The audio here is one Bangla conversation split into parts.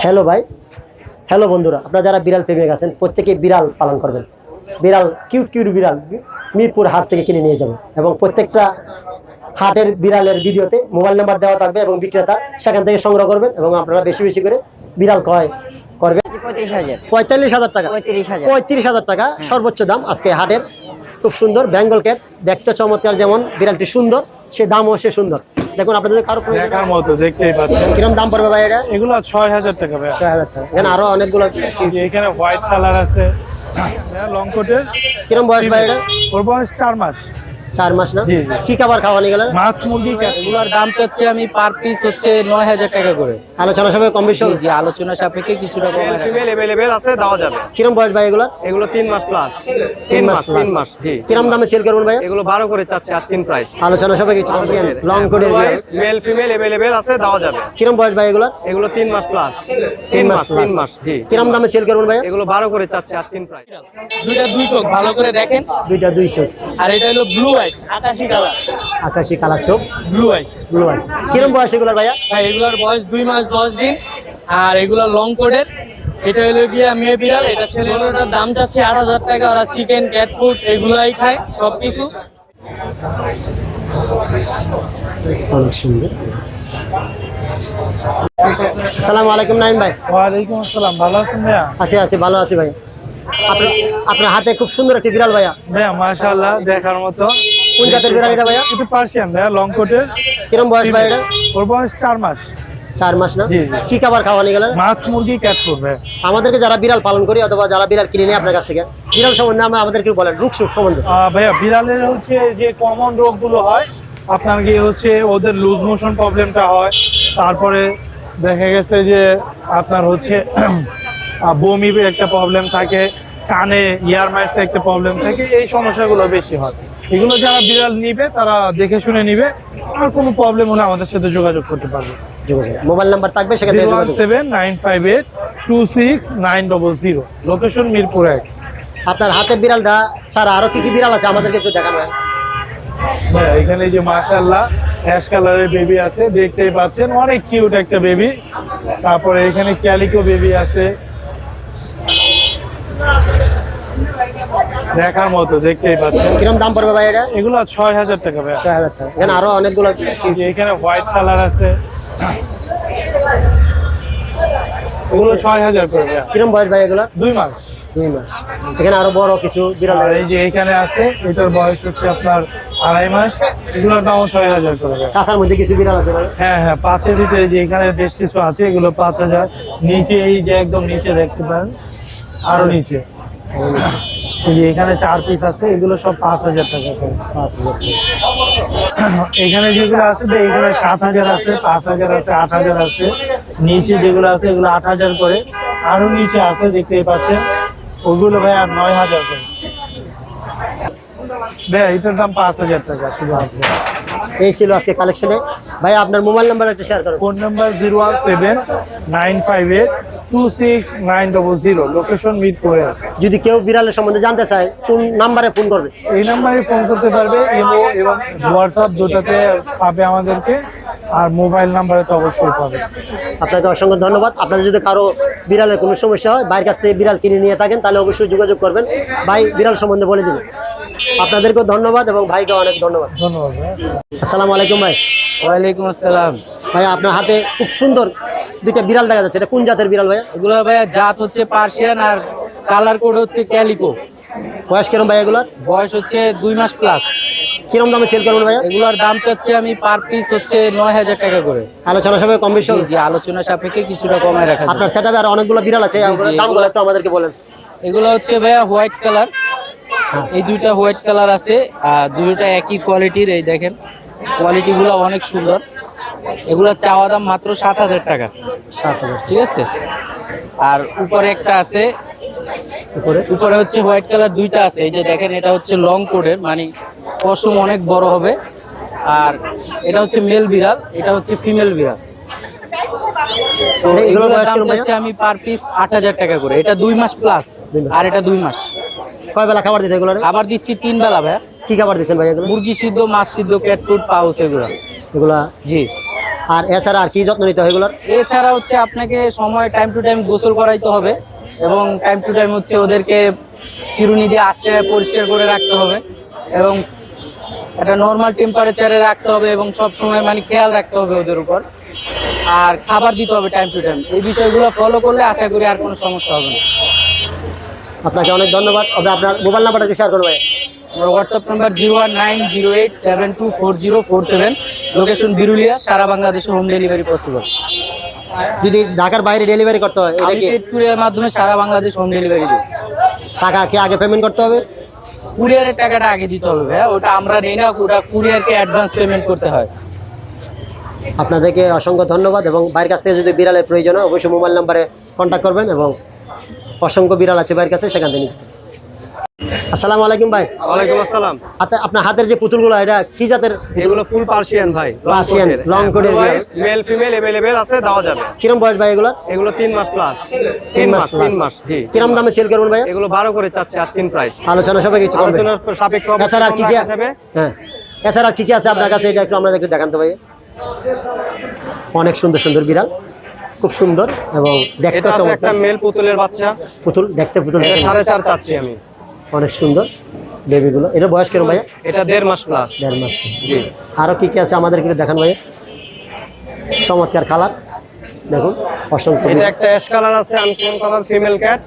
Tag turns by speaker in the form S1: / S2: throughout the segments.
S1: হ্যালো ভাই, হ্যালো বন্ধুরা, আপনারা যারা বিড়াল প্রেমিক আছেন প্রত্যেকেই বিড়াল পালন করবেন। বিড়াল কিউট কিউট বিড়াল মিরপুর হাট থেকে কিনে নিয়ে যাবেন এবং প্রত্যেকটা হাটের বিড়ালের ভিডিওতে মোবাইল নাম্বার দেওয়া থাকবে এবং বিক্রেতা সেখান থেকে সংগ্রহ করবেন এবং আপনারা বেশি বেশি করে বিড়াল ক্রয় করবেন। 45,000 টাকা, 35,000 টাকা সর্বোচ্চ দাম আজকে হাটের। খুব সুন্দর বেঙ্গল ক্যাট, দেখতে চমৎকার, যেমন বিড়ালটি সুন্দর সে দামও সে সুন্দর। দেখুন আপনাদের কারো
S2: দেখার মতো, দেখতেই পাচ্ছেন।
S1: কিরকম দাম পড়বে ভাই এটা?
S2: এগুলো 6,000 টাকা ভাই।
S1: 6,000 টাকা। এখানে আরো অনেকগুলো,
S2: এখানে হোয়াইট কালার আছে লং কোটের।
S1: কিরকম বয়স ভাই এটা?
S2: ওর বয়স 4 মাস।
S1: 4 মাস না? কি খাবার খাওয়ানি গেল?
S2: মাছ মুরগি।
S3: এগুলোর দাম চাচ্ছি আমি পার পিস হচ্ছে 9,000 টাকা করে।
S1: আলোচনা সবাই কম বেশি?
S3: জি, আলোচনা সাপেক্ষে কিছুটা কম
S4: ফিমেল अवेलेबल আছে, দেওয়া যাবে।
S1: কিরকম বয়স ভাই এগুলো?
S4: এগুলো 3 মাস প্লাস। 3 মাস জি।
S1: কিরকম দামে সেল করবেন ভাই?
S4: এগুলো 12 করে চাচ্ছে আস্কিং প্রাইস।
S1: আলোচনা সবাই কিছু লং কোডের
S4: মেল ফিমেল अवेलेबल আছে, দেওয়া যাবে।
S1: কিরকম বয়স ভাই এগুলো?
S4: এগুলো 3 মাস প্লাস। 3 মাস জি।
S1: কিরকম দামে সেল করবেন ভাই?
S4: এগুলো 12 করে চাচ্ছে আস্কিং প্রাইস।
S3: দুইটা দুই চোখ ভালো করে দেখেন।
S1: দুইটা 200।
S3: আর এটা হলো ব্লু আইস, আকাশী কালার।
S1: আকাশী কালার চোখ,
S3: ব্লু আইস।
S1: Blue eye. কিরকম বয়স এগুলো ভাইয়া?
S3: ভাই এগুলোর বয়স 2 মাস 10 দিন। আর এগুলো লং কোডের। এটা হলো গিয়ে মেয়ে বিড়াল, এটা ছেলে। এগুলোটার দাম চাচ্ছে 8,000 টাকা। ওরা চিকেন, ক্যাট ফুড এগুলাই খায় সবকিছু।
S1: অনেক সুন্দর। আসসালামু আলাইকুম নাইম ভাই।
S2: ওয়ালাইকুম আসসালাম। ভালো আছেন ভাইয়া?
S1: আছি ভালো আছি ভাই। আপনার হাতে খুব সুন্দর একটি বিড়াল ভাইয়া।
S2: ভাইয়া মাশাআল্লাহ, দেখার মতো।
S1: কোন জাতের বিড়াল এটা ভাইয়া?
S2: এটা পার্সিয়ান ভাইয়া, লং কোটের।
S1: কিরকম বয়স ভাই এটা?
S2: ওর বয়স 4 মাস।
S1: 4 মাস না?
S2: জি।
S1: কি খাবার খাওয়ানি গেল?
S2: মাছ মুরগি ক্যাট ফুড ভাইয়া।
S1: আমাদেরকে যারা বিড়াল পালন করি অথবা যারা বিড়াল কিনে নিই আপনার কাছ থেকে, বিড়াল সম্বন্ধে আমাদেরকে বলেন, রোগ সুখ সম্বন্ধে।
S2: ভাইয়া বিড়ালের হচ্ছে যে কমন রোগগুলো হয় আপনার কি হচ্ছে ওদের লুজ মোশন প্রবলেমটা হয়, তারপরে দেখা গেছে যে আপনার হচ্ছে বমি একটা প্রবলেম থাকে, কানে ইয়ার মাইটস একটা প্রবলেম থাকে, এই সমস্যাগুলো বেশি হয়। এগুলো যারা বিড়াল নিবে তারা দেখে শুনে নিবে, আর কোনো প্রবলেম হলে আমাদের সাথে যোগাযোগ করতে পারবে।
S1: মোবাইল নাম্বার থাকবে সেখানে
S2: 017-958-26900, লোকেশন মিরপুর 1।
S1: আপনার হাতের বিড়ালটা ছাড়া আরো কি কি বিড়াল আছে আমাদেরকে একটু দেখাবেন?
S2: হ্যাঁ, এখানে যে মাশাআল্লাহ অ্যাশ কালারের বেবি আছে, দেখতেই পাচ্ছেন, অনেক কিউট একটা বেবি। তারপরে এখানে ক্যালিকো বেবি আছে, দেখার মতো, দেখতেই পাচ্ছেন।
S1: কিরকম দাম পড়বে ভাই এটা?
S2: এগুলো 6,000 টাকা ভাই।
S1: 6,000 টাকা। এখানে আরো অনেকগুলো,
S2: এখানে হোয়াইট কালার আছে, এগুলো 6,000 করে ভাই।
S1: কিরকম বয়স ভাই এগুলো?
S2: 2 মাস।
S1: 2 মাস। এখানে আরো বড় কিছু বিড়াল,
S2: আর এই যে এখানে আছে, এটার বয়স হচ্ছে আপনার 2.5 মাস। এগুলোর দাম 6,000 করে ভাই।
S1: কাঁচার মধ্যে কিছু বিড়াল আছে ভাই?
S2: হ্যাঁ, 5-এর ভিতরে যে এখানে বেশ কিছু আছে, এগুলো 5,000। নিচে এই যে একদম নিচে দেখতে পারেন, আরো নিচে এই যে এখানে 4 পিস আছে, এগুলো সব 5,000 টাকা করে।
S1: 5,000।
S2: এখানে যেগুলো আছে এখানে 7,000 আছে, 5,000 আছে, 8,000 আছে। নিচে যেগুলো আছে এগুলো 8,000 করে। আরো নিচে আছে, দেখতেই পাচ্ছেন, ওগুলো ভাই আর 9,000 করে। ভাই এটার দাম 5,000 টাকা শুধু আছে।
S1: এই ছিল আজকে কালেকশনে। ভাই আপনার মোবাইল নাম্বার একটু শেয়ার করুন।
S2: Phone number 017-958-26900, location Mirpur 1।
S1: যদি কেউ বিড়ালের সম্বন্ধে জানতে চায় কোন নাম্বারে ফোন করবে?
S2: এই নাম্বারে ফোন করতে পারবে, ইমো এবং হোয়াটসঅ্যাপ দুটাতে পাবে আমাদেরকে, আর মোবাইল নাম্বারে তো অবশ্যই পাবে।
S1: আপনাকে অসংখ্য ধন্যবাদ। আপনাদের যদি কারো বিড়ালের কোনো সমস্যা হয়, বাইরের কাছ থেকে বিড়াল কিনে নিয়ে থাকেন, তাহলে অবশ্যই যোগাযোগ করবেন, ভাই বিড়াল সম্বন্ধে বলে দেবেন। আপনাদেরকেও ধন্যবাদ এবং ভাইকে অনেক ধন্যবাদ।
S2: ধন্যবাদ ভাই।
S1: আসসালামু আলাইকুম ভাই।
S3: ওয়ালাইকুম আসসালাম।
S1: ভাই আপনার হাতে খুব সুন্দর দুইটা বিড়াল দেখা যাচ্ছে, এটা কোন জাতের বিড়াল ভাইয়া?
S3: এগুলো ভাইয়া জাত হচ্ছে পার্সিয়ান, আর কালার কোড হচ্ছে ক্যালিকো।
S1: বয়স কিরম ভাই এগুলার?
S3: বয়স হচ্ছে 2 মাস প্লাস।
S1: কিরম দামে সেল করবেন ভাইয়া?
S3: এগুলোর দাম চাচ্ছি আমি পার পিস হচ্ছে 9,000 টাকা করে।
S1: আলোচনা সবাই কম বেশি?
S3: জি, আলোচনা সাপেক্ষে কিছুটা কমায় রাখা যাবে।
S1: আপনার সেটআপে আর অনেকগুলো বিড়াল আছে, দামগুলো একটু আমাদেরকে বলেন।
S3: এগুলো হচ্ছে ভাইয়া হোয়াইট কালার, এই দুইটা হোয়াইট কালার আছে, আর দুইটা একই কোয়ালিটির। এই দেখেন কোয়ালিটিগুলো অনেক সুন্দর। এগুলোর চাওয়া দাম মাত্র 7,000 টাকা।
S1: 7,000।
S3: ঠিক আছে। আর উপরে একটা আছে,
S1: উপরে
S3: উপরে হচ্ছে হোয়াইট কালার দুইটা আছে। এই যে দেখেন, এটা হচ্ছে লং কোডের, মানে পশম অনেক বড় হবে। আর এটা হচ্ছে মেল বিড়াল, এটা হচ্ছে ফিমেল বিড়াল। তো এগুলোর দাম চাচ্ছি আমি পার পিস 8,000 টাকা করে। এটা 2 মাস প্লাস, আর এটা 2 মাস।
S1: কয় বেলা খাবার দিতে এগুলো?
S3: খাবার দিচ্ছি 3 বেলা ভাইয়া।
S1: কি খাবার দিচ্ছেন ভাই এগুলো?
S3: মুরগি সিদ্ধ, মাছ সিদ্ধ, ক্যাট ফুড, পাউস এগুলো।
S1: এগুলা
S3: জি।
S1: আর এছাড়া আর কি যত্ন নিতে হয় এগুলোর?
S3: এছাড়া হচ্ছে আপনাকে সময় টাইম টু টাইম গোসল করাইতে হবে এবং টাইম টু টাইম হচ্ছে ওদেরকে চিরুনি দিয়ে আঁচড়ে পরিষ্কার করে রাখতে হবে এবং একটা নর্মাল টেম্পারেচারে রাখতে হবে এবং সব সময় মানে খেয়াল রাখতে হবে ওদের উপর, আর খাবার দিতে হবে টাইম টু টাইম। এই বিষয়গুলো ফলো করলে আশা করি আর কোনো সমস্যা হবে না।
S1: আপনাকে অনেক ধন্যবাদ। তবে আপনার মোবাইল নাম্বারটা একটু শেয়ার করুন ভাই।
S3: আমার হোয়াটসঅ্যাপ নাম্বার 01908724047, লোকেশন বিরুলিয়া, সারা বাংলাদেশে হোম ডেলিভারি পসিবল।
S1: যদি ঢাকার বাইরে ডেলিভারি করতে হয় এটা
S3: আমি
S1: কি
S3: পেড কুরিয়ার মাধ্যমে সারা বাংলাদেশ হোম ডেলিভারি দিই।
S1: টাকা কি আগে পেমেন্ট করতে হবে?
S3: কুরিয়ারের টাকাটা আগে দিতে হবে ভাইয়া, ওটা আমরা নেই না, ওটা কুরিয়ারকে অ্যাডভান্স পেমেন্ট করতে হয়।
S1: আপনাদেরকে অসংখ্য ধন্যবাদ। এবং ভাইয়ের কাছ থেকে যদি বিড়ালের প্রয়োজন হয় অবশ্যই মোবাইল নাম্বারে কন্ট্যাক্ট করবেন এবং অসংখ্য বিড়াল আছে ভাইয়ের কাছে, সেখান থেকে নিতে পারেন। আসসালামু আলাইকুম ভাই।
S4: ওয়ালাইকুম আসসালাম।
S1: আপনার হাতের যে পুতুলগুলো এটা কি জাতের?
S4: এগুলো ফুল পার্সিয়ান ভাই,
S1: পার্সিয়ান, long coat এর বিড়াল।
S4: মেল ফিমেল अवेलेबल আছে, দেওয়া যাবে।
S1: কিরম বয়স ভাই এগুলো?
S4: এগুলো 3 মাস প্লাস।
S1: 3 মাস
S4: 3 মাস জি।
S1: কিরম দামে সেল করবেন ভাই?
S4: এগুলো 12 করে চাচ্ছে আস্কিং প্রাইস।
S1: আলোচনা সবাই কিছু করবেন।
S4: আলোচনার সাপেক্ষে
S1: এছাড়া আর কি কি
S4: রাখা যাবে।
S1: হ্যাঁ, এছাড়া আর কি কি আছে আপনার কাছে এটা একটু আমরা একটু দেখান তো ভাই। অনেক সুন্দর সুন্দর বিড়াল, খুব সুন্দর এবং দেখতে
S4: এটা আছে একটা
S1: চমৎকার।
S4: মেল পুতুলের বাচ্চা,
S1: পুতুল দেখতে পুতুল
S4: এটা 4.5 চাচ্ছি আমি।
S1: অনেক সুন্দর বেবিগুলো। এটা বয়স কিরম ভাইয়া?
S4: এটা 1.5 মাস প্লাস।
S1: 1.5 মাস।
S4: জি।
S1: আরো কি কি আছে আমাদের একটু দেখান ভাই। চমৎকার কালার দেখুন, অসংখ্য।
S4: এটা একটা অ্যাশ কালার আছে, আনকমন কালার ফিমেল ক্যাট,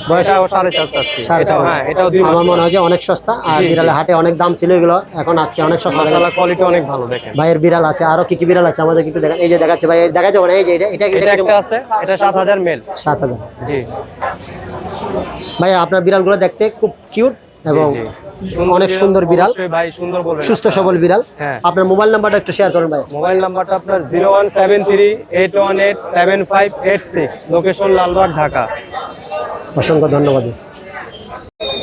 S1: বয়স?
S4: এটাও 4.5 চাচ্ছি। এটাও হ্যাঁ, এটাও 2 মাস।
S1: আমার মনে হয় যে অনেক সস্তা। আর
S4: জি, জি।
S1: বিড়ালের হাটে অনেক দাম ছিল এগুলো, এখন আজকে অনেক সস্তা।
S4: মাশাআল্লাহ কোয়ালিটি অনেক ভালো দেখেন।
S1: ভাইয়ের বিড়াল আছে, আরো কি কি বিড়াল আছে আমাদের একটু দেখান। এই যে দেখাচ্ছে ভাই, দেখা যাবে না? এই যে এটা এটা
S4: এটা একটা আছে, এটা 7000 মেল।
S1: 7000।
S4: জি।
S1: ভাই আপনার বিড়ালগুলো দেখতে খুব কিউট এবং
S4: জি,
S1: অনেক সুন্দর বিড়াল,
S4: অবশ্যই ভাই, সুন্দর বলবেন।
S1: সুস্থ সবল বিড়াল।
S4: হ্যাঁ।
S1: আপনার মোবাইল নাম্বারটা একটু শেয়ার করুন ভাই।
S4: মোবাইল নাম্বারটা আপনার 01738187586, লোকেশন লালবাগ, ঢাকা।
S1: অসংখ্য ধন্যবাদ।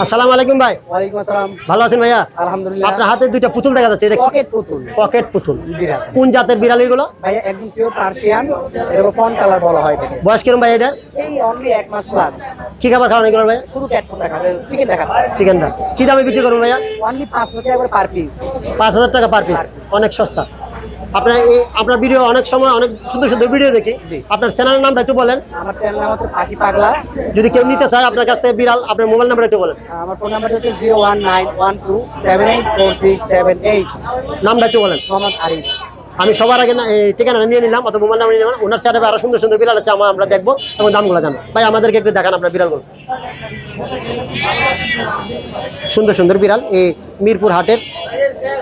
S1: আসসালামু আলাইকুম ভাই।
S5: ওয়ালাইকুম আসসালাম।
S1: ভালো আছেন ভাইয়া?
S5: আলহামদুলিল্লাহ।
S1: আপনার হাতে দুইটা পুতুল দেখা যাচ্ছে, এটা
S5: পকেট পুতুল
S1: পকেট পুতুল।
S5: বিড়াল।
S1: কোন জাতের বিড়াল এগুলো?
S5: ভাইয়া একদম পিওর পার্সিয়ান, এটাকে ফন কালার বলা হয় এটাকে।
S1: বয়স কিরম ভাই এটা?
S5: এই অনলি 1 মাস প্লাস।
S1: কি খাবার খাওয়ানো এগুলো ভাই?
S5: শুধু ক্যাট ফুড দেখাচ্ছে, চিকেন দেখাচ্ছে।
S1: চিকেনটা কি দামে বিক্রি করুন ভাইয়া?
S5: অনলি 5 টাকা করে পার পিস।
S1: 5000 টাকা পার পিস, অনেক সস্তা। আপনার ভিডিও অনেক সময় অনেক সুন্দর সুন্দর ভিডিও দেখি।
S5: জি।
S1: আপনার চ্যানেলের নামটা একটু বলেন।
S5: আমার চ্যানেল নাম হচ্ছে পাখি পাগলা।
S1: যদি কেউ নিতে চায় আপনার কাছ থেকে বিড়াল, আপনার মোবাইল নাম্বার একটু বলেন।
S5: আমার ফোন নাম্বার হচ্ছে 01912784678।
S1: নামটা একটু বলেন।
S5: মোহাম্মদ আরিফ।
S1: আমি সবার আগে এই ঠিকানাটা নিয়ে নিলাম, অত মোবাইল নাম্বার নিয়ে নিলাম। ওনার সাথে আরো সুন্দর সুন্দর বিড়াল আছে, আমরা দেখবো এবং দামগুলো জানো। ভাই আমাদেরকে একটু দেখান আপনার বিড়ালগুলো। সুন্দর সুন্দর বিড়াল এই মিরপুর হাটের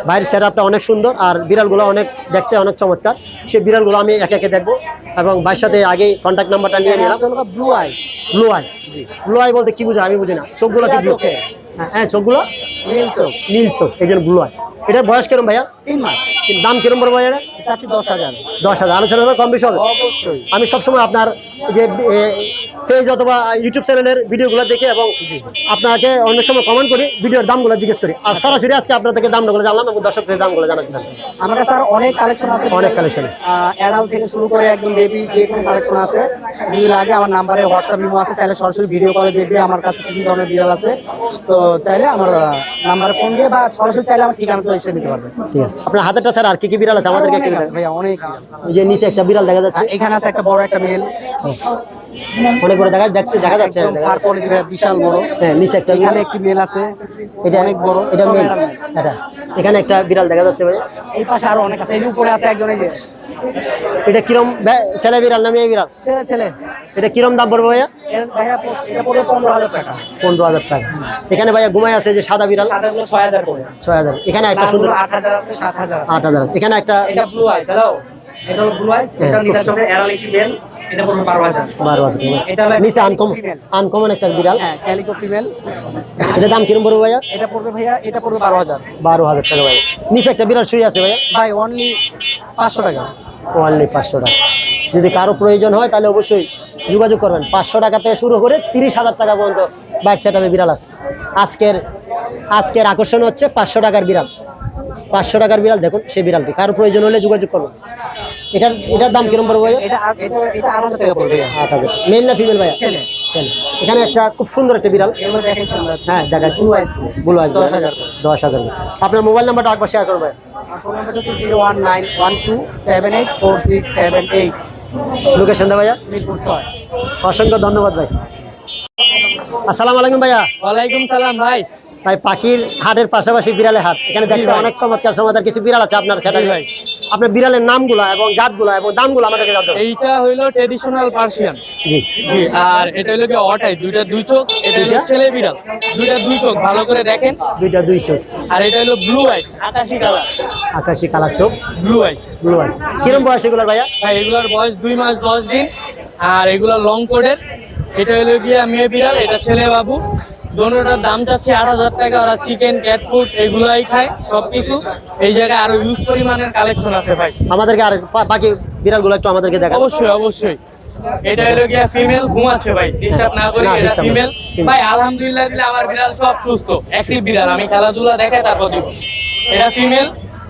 S1: বাইরের সেট আপটা অনেক সুন্দর, আর বিড়ালগুলো অনেক দেখতে অনেক চমৎকার। সেই বিড়ালগুলো আমি একে একে দেখবো এবং ভাইয়ের সাথে আগেই কন্ট্যাক্ট নাম্বারটা নিয়ে নিলাম।
S5: ব্লু আইস।
S1: ব্লু আই, ব্লু আই বলতে কি বোঝায় আমি বুঝি না। চোখগুলো কি ব্লু?
S5: চোখে।
S1: হ্যাঁ, চোখগুলো
S5: নীল চোখ।
S1: নীল চোখ, এই জন্য ব্লু আই। এটার বয়স কিরম ভাইয়া?
S5: 3 মাস।
S1: দাম কিরম পড়বে ভাইয়া?
S5: চাচ্ছি 10,000।
S1: 10,000। আলোচনা হবে, কম বেশি হবে?
S5: অবশ্যই।
S1: আমি সবসময় আপনার যে পেজ অথবা ইউটিউব চ্যানেলের ভিডিওগুলো দেখি এবং আপনাকে অনেক সময় কমেন্ট করি, ভিডিওর দামগুলো জিজ্ঞেস করি। আর সরাসরি আজকে আপনাদেরকে দামগুলো জানলাম এবং দর্শকদের দামগুলো জানাচ্ছিলাম।
S5: আমার কাছে আর অনেক কালেকশন আছে,
S1: অনেক কালেকশন।
S5: অ্যাডাল্ট থেকে শুরু করে একদম বেবি যে কোনো কালেকশন আছে। যদি লাগে আমার নাম্বারে হোয়াটসঅ্যাপ ইমো আছে, চাইলে সরাসরি ভিডিও কলে দেখবে আমার কাছে কি ধরনের বিড়াল আছে। তো চাইলে আমার নাম্বারে ফোন দিয়ে বা সরাসরি চাইলে আমার ঠিকানা তো এসে নিতে পারবে।
S1: ঠিক আছে। আপনার হাতেরটা ছাড়া আর কি কি বিড়াল আছে আমাদেরকে একটু
S5: অনেক আছে
S1: দেখান।
S5: ভাইয়া, অনেক।
S1: এই যে নিচে একটা বিড়াল দেখা যাচ্ছে,
S5: এখানে আছে একটা বড় একটা মেল,
S1: অনেক বড় দেখা যাচ্ছে।
S5: একদম ফার কোয়ালিটি বিশাল বড়।
S1: হ্যাঁ, নিচে একটা
S5: এখানে একটি মেল আছে,
S1: এটা
S5: অনেক বড়।
S1: এটা মেল।
S5: এটা male।
S1: এটা এখানে একটা বিড়াল দেখা যাচ্ছে ভাই।
S5: এই পাশে আরো অনেক আছে, এই যে উপরে আছে একজন, এই যে
S1: এটা কিরম ছেলে বিড়াল না মেয়ে বিড়াল?
S5: ছেলে ছেলে।
S1: এটা কিরম দাম পড়বে ভাইয়া?
S5: ভাইয়া এটা পড়বে 15,000 টাকা।
S1: 15,000 টাকা। এখানে ভাইয়া ঘুমায় আছে যে সাদা বিড়াল,
S5: 6,000 করে।
S1: 6,000। এখানে একটা সুন্দর
S5: 8,000 আছে, 7,000 আছে।
S1: 8,000 আছে। এখানে একটা
S5: এটা ব্লু আইস। হ্যালো, এটা হলো ব্লু আইস। এটা নিচে চোখে অ্যাডাল্ট একটি মেল, এটা পড়বে 12,000।
S1: 12,000
S5: এটা হলো
S1: নিচে
S5: female।
S1: আনকমন একটা বিড়াল।
S5: হ্যাঁ, ক্যালিকো ফিমেল।
S1: এটা দাম কিরম পড়বে ভাইয়া?
S5: এটা পড়বে ভাইয়া, এটা পড়বে 12,000।
S1: 12,000 টাকা ভাইয়া। নিচে একটা বিড়াল শুয়ে আছে ভাইয়া,
S5: ভাই অনলি 500 টাকা।
S1: অনলি 500 টাকা। যদি কারো প্রয়োজন হয় তাহলে অবশ্যই যোগাযোগ করবেন। 500 টাকা থেকে শুরু করে 30,000 টাকা পর্যন্ত বাইক সেটআপে বিড়াল আছে। আজকের আকর্ষণ হচ্ছে 500 টাকার বিড়াল। 500 টাকার বিড়াল দেখুন, সেই বিড়ালটি কারো প্রয়োজন হলে যোগাযোগ করবেন। এটার দাম কিরম পড়বে ভাইয়া?
S5: এটা 8,000 টাকা পড়বে।
S1: 8,000। মেল না ফিমেল ভাইয়া?
S5: ছেলে।
S1: ছেলে। এখানে একটা খুব সুন্দর একটা বিড়াল,
S5: এগুলো দেখাচ্ছি আমরা।
S1: হ্যাঁ দেখাচ্ছি।
S5: ব্লু আইস।
S1: বলো আজ
S5: 10,000
S1: 10,000। আপনার মোবাইল নাম্বারটা একবার শেয়ার করবেন।
S5: আর ফোন নাম্বারটা হচ্ছে 01912784678।
S1: লোকেশনটা ভাইয়া?
S5: মিরপুর 6।
S1: অসংখ্য ধন্যবাদ ভাই। আসসালামু আলাইকুম ভাইয়া।
S3: ওয়ালাইকুম সালাম ভাই।
S1: ভাই পাখির হাটের পাশাপাশি বিড়ালের হাট, এখানে দেখতে
S3: ভাই।
S1: অনেক চমৎকার কিছু বিড়াল আছে আপনার সেটা
S3: জি ভাই।
S1: আপনার বিড়ালের নামগুলা এবং জাতগুলা এবং দামগুলো আমাদেরকে জানতে হবে।
S3: এইটা হইলো ট্রেডিশনাল পার্সিয়ান।
S1: জি
S3: জি, আর এটা হলো কি অটাই, দুইটা দুই চোখ। এটা হলো ছেলে বিড়াল, দুইটা দুই চোখ, ভালো করে দেখেন।
S1: দুইটা 200
S3: আর এটা হলো ব্লু আইস, আকাশি কালার,
S1: আকাশি কালার চোখ,
S3: ব্লু আইস।
S1: Blue eye. কিরম বয়স এগুলার ভাইয়া?
S3: ভাই এগুলার বয়স 2 মাস 10 দিন। আর এগুলা লং কোডের। এটা হলো গিয়া মেয়ে বিড়াল, এটা ছেলে বাবু। দোনোটার দাম চাচ্ছে 8,000 টাকা। ওরা চিকেন, ক্যাট ফুড এগুলাই খায় সবকিছু। এই জায়গায় আরো ইউজ পরিমাণের কালেকশন আছে ভাই।
S1: আমাদেরকে আর বাকি বিড়ালগুলো একটু আমাদেরকে দেখান।
S3: অবশ্যই অবশ্যই। এটা হলো গিয়া ফিমেল, ঘুমাচ্ছে ভাই, ডিস্টার্ব না করি।
S1: না,
S3: এটা
S1: disturb না।
S3: ফিমেল ভাই। আলহামদুলিল্লাহ দিলে আমার বিড়াল সব সুস্থ, অ্যাক্টিভ বিড়াল। আমি খেলাধুলা দেখাই তারপর দিব। এটা ফিমেল,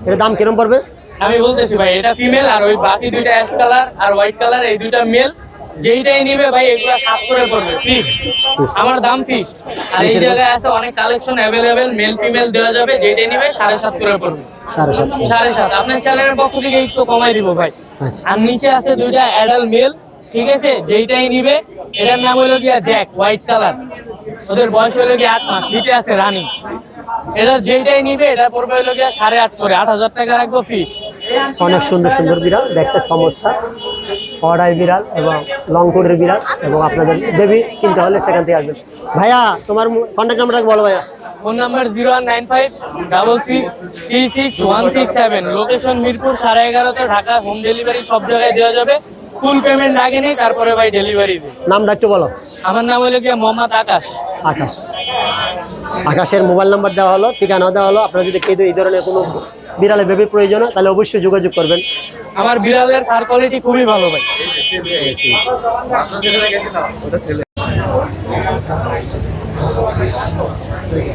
S1: এর দাম কিরম পড়বে?
S3: আমি বলতেছি ভাই এটা ফিমেল। আর ওই বাকি দুইটা অ্যাশ কালার আর হোয়াইট কালার, এই দুইটা মেল। যেইটাই নিবে ভাই এগুলা 7 করে পড়বে, ফিক্সড। আমার দাম ফিক্সড। আর এই জায়গায় আছে অনেক কালেকশন অ্যাভেলেবেল, মেল ফিমেল দেওয়া যাবে। যেইটাই নিবে 7.5 করে পড়বে।
S1: 7.5।
S3: 7.5 আপনার চ্যানেলের পক্ষ থেকে একটু কমাই দিব ভাই।
S1: আচ্ছা।
S3: আর নিচে আছে দুইটা অ্যাডাল্ট মেল, ঠিক আছে? যেইটাই নিবে, এটার নাম হলো গিয়া জ্যাক, হোয়াইট কালার। ওদের বয়স হলো গিয়া 8 মাস, হিটে আছে রানিং। এটা যেইটাই নিবে এটা পড়বে হলো গিয়া 8.5 করে, 8,000 টাকা রাখবো ফিক্স।
S1: অনেক সুন্দর বিড়াল, দেখতে চমৎকার। অর্ডার বিড়াল এবং লং কোটের বিড়াল, এবং আপনাদের দেবী কিনতে হলে সেখান থেকে আসবেন। ভাইয়া তোমার কন্ট্যাক্ট নাম্বারটা বলো ভাইয়া।
S3: Phone number 01956636167। Location Mirpur 11:30 Dhaka. Home delivery সব জায়গায় দেওয়া যাবে। ফুল পেমেন্ট আগে নেই, তারপরে ভাই ডেলিভারি দিই।
S1: নামটা একটু বলো।
S3: আমার নাম হলো গিয়া মোহাম্মদ আকাশ।
S1: আকাশ। আকাশের মোবাইল নাম্বার দেওয়া হলো, ঠিকানা দেওয়া হলো। আপনারা যদি কেউ এই ধরনের কোনো বিড়ালের বেবি প্রয়োজন হয় তাহলে অবশ্যই যোগাযোগ করবেন।
S3: আমার বিড়ালের ফার কোয়ালিটি খুবই ভালো ভাই।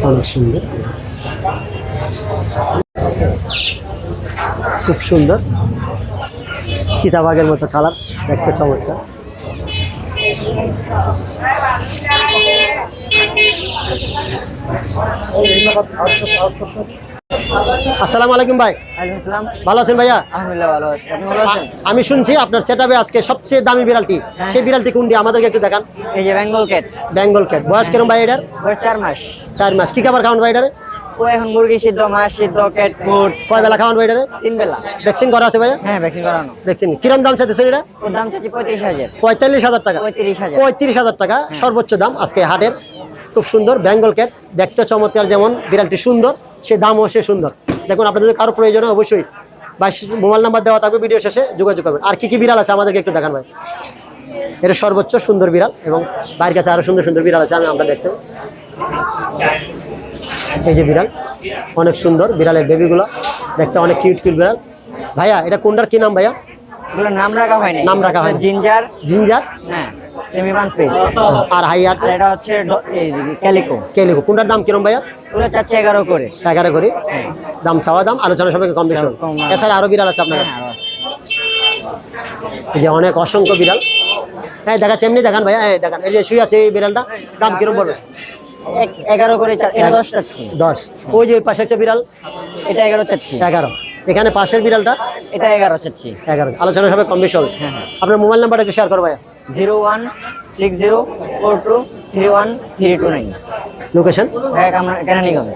S1: অনেক সুন্দর, খুব সুন্দর, চিতাবাঘের মতো কালার, দেখতে চমৎকার। আসসালামু আলাইকুম ভাই।
S5: ওয়ালাইকুম আসসালাম।
S1: ভালো আছেন ভাইয়া?
S5: আলহামদুলিল্লাহ ভালো আছি। আপনি ভালো আছেন?
S1: আমি শুনছি আপনার সেটআপে আজকে সবচেয়ে দামি বিড়ালটি, সেই বিড়ালটি কোনটি আমাদেরকে একটু দেখান।
S5: এই যে বেঙ্গল ক্যাট,
S1: বেঙ্গল ক্যাট। বয়স কিরম ভাই এটার?
S5: বয়স 4 মাস।
S1: 4 মাস। কি খাবার খাওয়ান ভাই এটারে?
S5: ও এখন মুরগি সিদ্ধ, মাছ সিদ্ধ, ক্যাট ফুড।
S1: কয় বেলা খাওয়ান ভাই এটারে?
S5: 3 বেলা।
S1: ভ্যাকসিন করা আছে ভাইয়া?
S5: হ্যাঁ, ভ্যাকসিন করানো।
S1: ভ্যাকসিন কিরম দাম চাইতেছেন এটা?
S5: ওর দাম চাচ্ছি 35,000।
S1: 45,000 টাকা।
S5: 35,000।
S1: 35,000 টাকা সর্বোচ্চ দাম আজকে হাটের। খুব সুন্দর বেঙ্গল ক্যাট, দেখতে চমৎকার। যেমন বিড়ালটি সুন্দর, সে দামও সে সুন্দর। দেখুন, আপনাদের যদি কারো প্রয়োজন হয় অবশ্যই মোবাইল নাম্বার দেওয়া থাকবে, ভিডিও শেষে যোগাযোগ করবেন। আর কি বিড়াল আছে আমাদেরকে একটু দেখান ভাই। এটা সর্বোচ্চ সুন্দর বিড়াল, এবং বাইরের কাছে আরো সুন্দর বিড়াল আছে, আমরা দেখতে। এই যে বিড়াল, অনেক সুন্দর। বিড়ালের বেবিগুলো দেখতে অনেক কিউট বিড়াল। ভাইয়া এটা কোনটার কি নাম ভাইয়া?
S5: এগুলোর নাম রাখা হয়নি।
S1: নাম রাখা হয়নি।
S5: জিঞ্জার।
S1: জিঞ্জার।
S5: হ্যাঁ, সেমি পাঁচ পিস।
S1: আর হাইয়ার?
S5: আর এটা হচ্ছে এই যে ক্যালিকো।
S1: কেলিকো। কোনটার দাম কিরম ভাইয়া?
S5: ওগুলো চাচ্ছি 11 করে।
S1: 11 করে দাম, চাওয়া দাম, আলোচনা সবাইকে কম বেশি।
S5: কম।
S1: এছাড়া আরো বিড়াল আছে আপনার কাছে?
S5: হ্যাঁ,
S1: এই যে অনেক অসংখ্য বিড়াল। হ্যাঁ দেখাচ্ছে, এমনি দেখান ভাইয়া। এই দেখান, এই যে শুয়ে আছে এই বিড়ালটা, দাম কিরম পড়বে?
S5: 11 করে। এটা 10 চাচ্ছি।
S1: 10। ওই যে পাশে একটা বিড়াল,
S5: এটা 11 চাচ্ছি।
S1: 11। এখানে পাশের বিড়ালটা
S5: এটা 11 চাচ্ছি।
S1: 11। আলোচনা সবাই কম বেশি হবে।
S5: হ্যাঁ।
S1: আপনার মোবাইল নাম্বারটা একটু শেয়ার করো ভাইয়া।
S5: 016042313229।
S1: লোকেশন?
S5: কেরানীগঞ্জ।